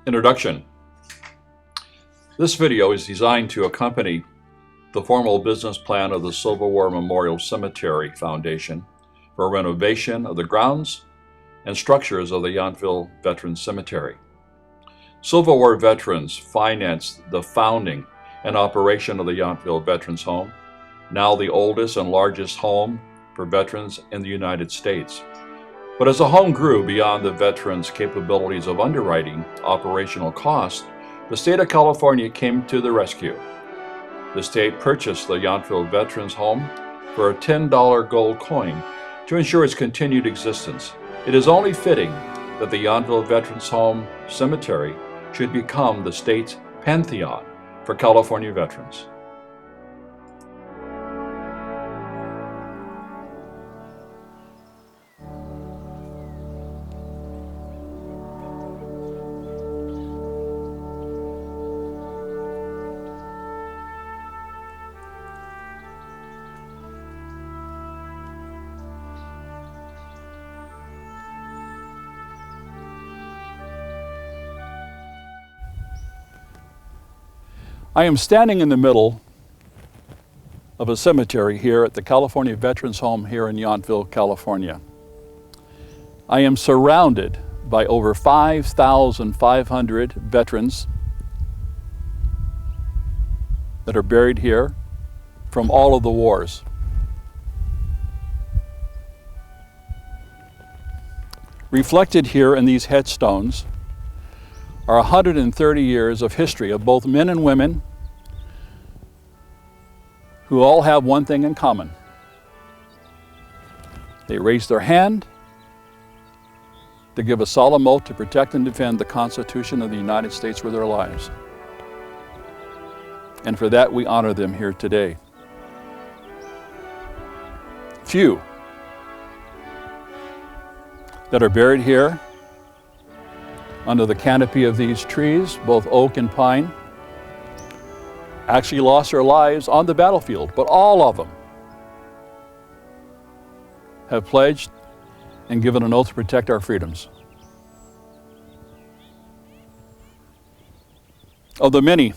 Introduction. This video is designed to accompany the formal business plan of the Civil War Memorial Cemetery Foundation for renovation of the grounds and structures of the Yountville Veterans Cemetery. Civil War veterans financed the founding and operation of the Yountville Veterans Home, now the oldest and largest home for veterans in the United States. But as the home grew beyond the veterans' capabilities of underwriting operational costs, the state of California came to the rescue. The state purchased the Yountville Veterans Home for a $10 gold coin to ensure its continued existence. It is only fitting that the Yountville Veterans Home Cemetery should become the state's pantheon for California veterans. I am standing in the middle of a cemetery here at the California Veterans Home here in Yountville, California. I am surrounded by over 5,500 veterans that are buried here from all of the wars. Reflected here in these headstones are 130 years of history of both men and women who all have one thing in common. They raised their hand to give a solemn oath to protect and defend the Constitution of the United States with their lives. And for that, we honor them here today. Few that are buried here under the canopy of these trees, both oak and pine, actually lost their lives on the battlefield, but all of them have pledged and given an oath to protect our freedoms. Of the many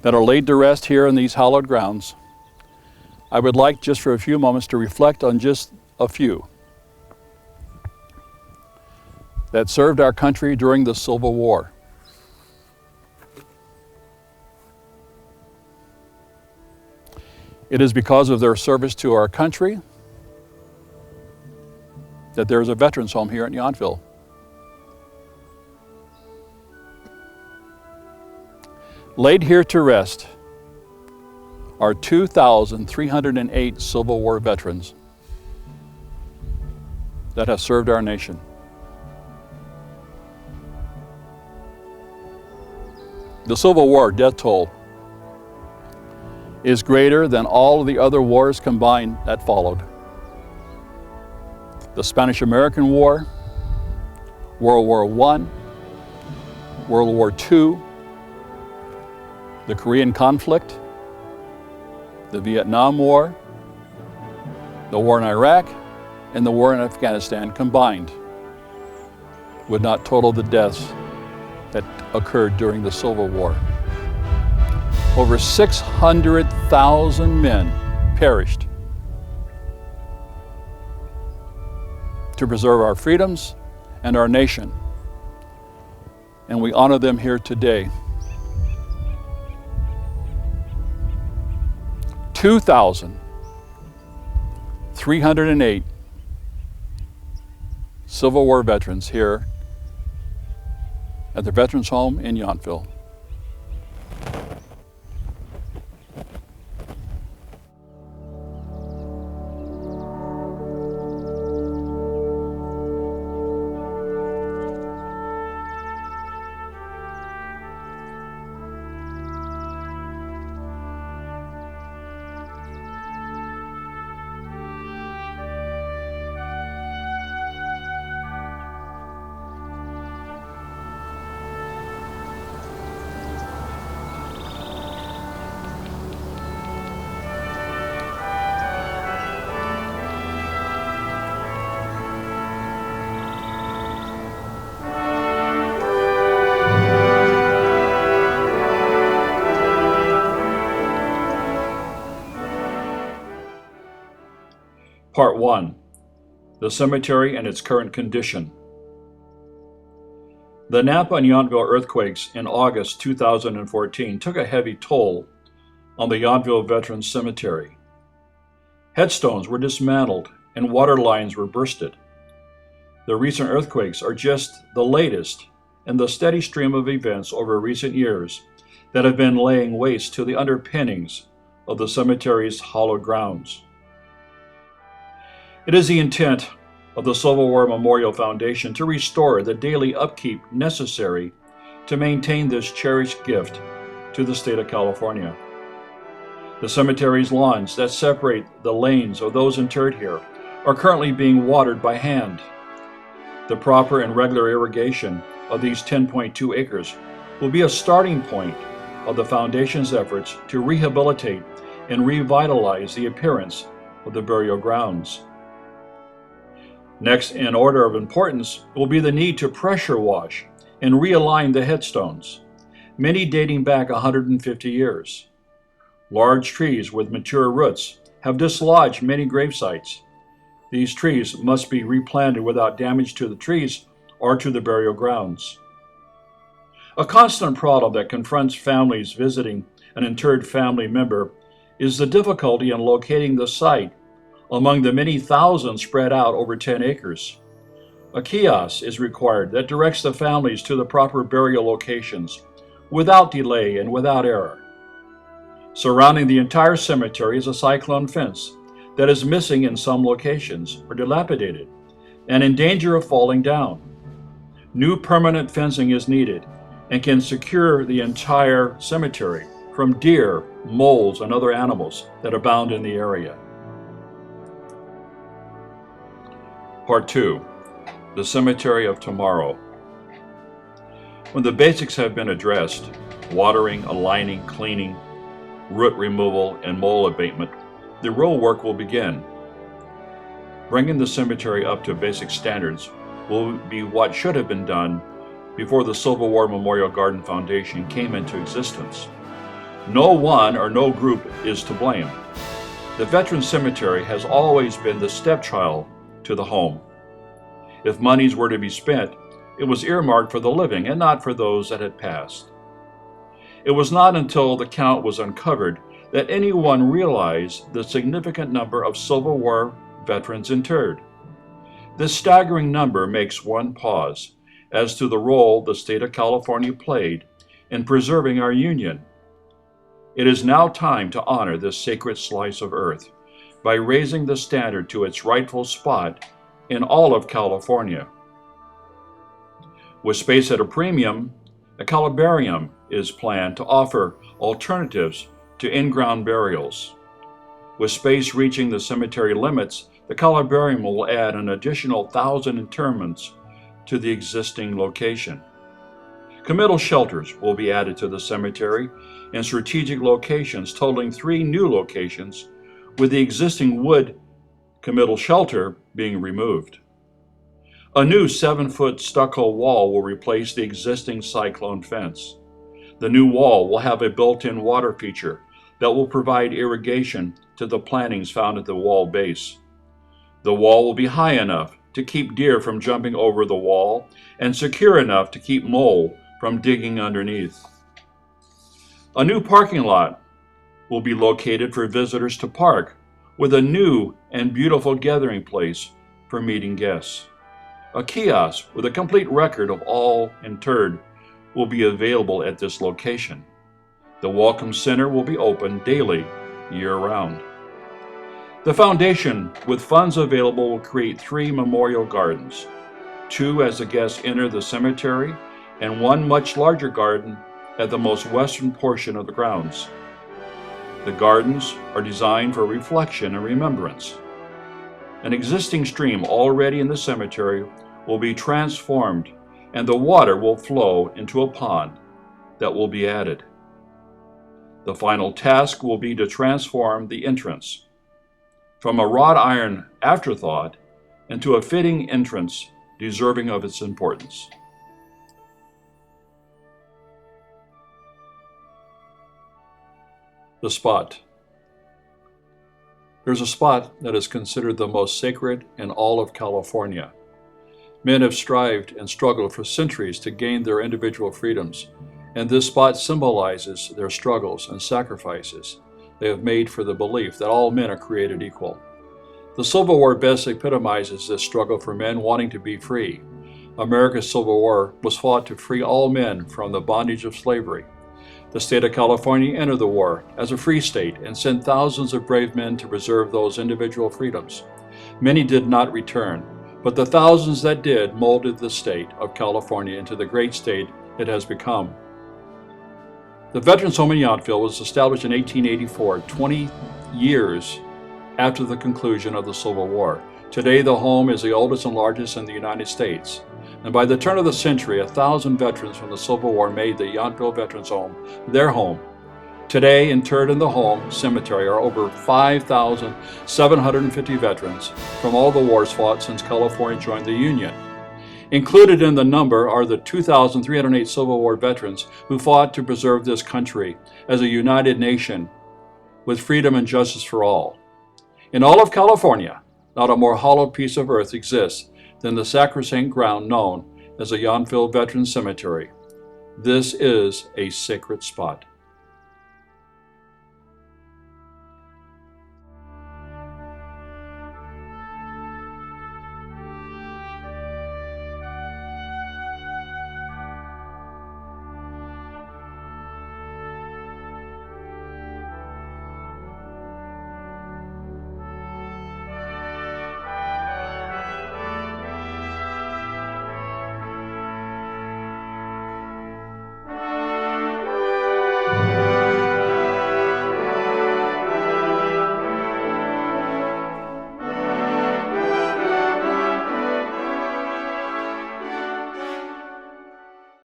that are laid to rest here in these hallowed grounds, I would like just for a few moments to reflect on just a few that served our country during the Civil War. It is because of their service to our country that there is a veterans home here in Yountville. Laid here to rest are 2,308 Civil War veterans that have served our nation. The Civil War death toll is greater than all of the other wars combined that followed. The Spanish-American War, World War I, World War II, the Korean conflict, the Vietnam War, the war in Iraq, and the war in Afghanistan combined would not total the deaths that occurred during the Civil War. Over 600,000 men perished to preserve our freedoms and our nation, and we honor them here today. 2,308 Civil War veterans here at the Veterans Home in Yountville. Part 1. The cemetery and its current condition. The Napa and Yountville earthquakes in August 2014 took a heavy toll on the Yountville Veterans Cemetery. Headstones were dismantled and water lines were bursted. The recent earthquakes are just the latest in the steady stream of events over recent years that have been laying waste to the underpinnings of the cemetery's hallowed grounds. It is the intent of the Civil War Memorial Foundation to restore the daily upkeep necessary to maintain this cherished gift to the state of California. The cemetery's lawns that separate the lanes of those interred here are currently being watered by hand. The proper and regular irrigation of these 10.2 acres will be a starting point of the Foundation's efforts to rehabilitate and revitalize the appearance of the burial grounds. Next in order of importance will be the need to pressure wash and realign the headstones, many dating back 150 years. Large trees with mature roots have dislodged many grave sites. These trees must be replanted without damage to the trees or to the burial grounds. A constant problem that confronts families visiting an interred family member is the difficulty in locating the site among the many thousands spread out over 10 acres. A kiosk is required that directs the families to the proper burial locations without delay and without error. Surrounding the entire cemetery is a cyclone fence that is missing in some locations or dilapidated and in danger of falling down. New permanent fencing is needed and can secure the entire cemetery from deer, moles, and other animals that abound in the area. Part 2. The Cemetery of Tomorrow. When the basics have been addressed, watering, aligning, cleaning, root removal, and mold abatement, the real work will begin. Bringing the cemetery up to basic standards will be what should have been done before the Civil War Memorial Garden Foundation came into existence. No one or no group is to blame. The Veterans Cemetery has always been the stepchild to the home. If monies were to be spent, it was earmarked for the living and not for those that had passed. It was not until the count was uncovered that anyone realized the significant number of Civil War veterans interred. This staggering number makes one pause as to the role the state of California played in preserving our Union. It is now time to honor this sacred slice of earth by raising the standard to its rightful spot in all of California. With space at a premium, a columbarium is planned to offer alternatives to in-ground burials. With space reaching the cemetery limits, the columbarium will add an additional 1,000 interments to the existing location. Committal shelters will be added to the cemetery in strategic locations, totaling 3 new locations, with the existing wood committal shelter being removed. A new 7-foot stucco wall will replace the existing cyclone fence. The new wall will have a built-in water feature that will provide irrigation to the plantings found at the wall base. The wall will be high enough to keep deer from jumping over the wall and secure enough to keep mole from digging underneath. A new parking lot will be located for visitors to park, with a new and beautiful gathering place for meeting guests. A kiosk with a complete record of all interred will be available at this location. The Welcome Center will be open daily, year-round. The foundation, with funds available, will create 3 memorial gardens, 2 as the guests enter the cemetery, and 1 much larger garden at the most western portion of the grounds. The gardens are designed for reflection and remembrance. An existing stream already in the cemetery will be transformed, and the water will flow into a pond that will be added. The final task will be to transform the entrance from a wrought iron afterthought into a fitting entrance deserving of its importance. The spot. There's a spot that is considered the most sacred in all of California. Men have strived and struggled for centuries to gain their individual freedoms, and this spot symbolizes their struggles and sacrifices they have made for the belief that all men are created equal. The Civil War best epitomizes this struggle for men wanting to be free. America's Civil War was fought to free all men from the bondage of slavery. The state of California entered the war as a free state and sent thousands of brave men to preserve those individual freedoms. Many did not return, but the thousands that did molded the state of California into the great state it has become. The Veterans Home in Yountville was established in 1884, 20 years after the conclusion of the Civil War. Today, the home is the oldest and largest in the United States. And by the turn of the century, 1,000 veterans from the Civil War made the Yountville Veterans Home their home. Today, interred in the home cemetery are over 5,750 veterans from all the wars fought since California joined the Union. Included in the number are the 2,308 Civil War veterans who fought to preserve this country as a united nation with freedom and justice for all. In all of California, not a more hallowed piece of earth exists than the sacrosanct ground known as the Yountville Veterans Cemetery. This is a sacred spot.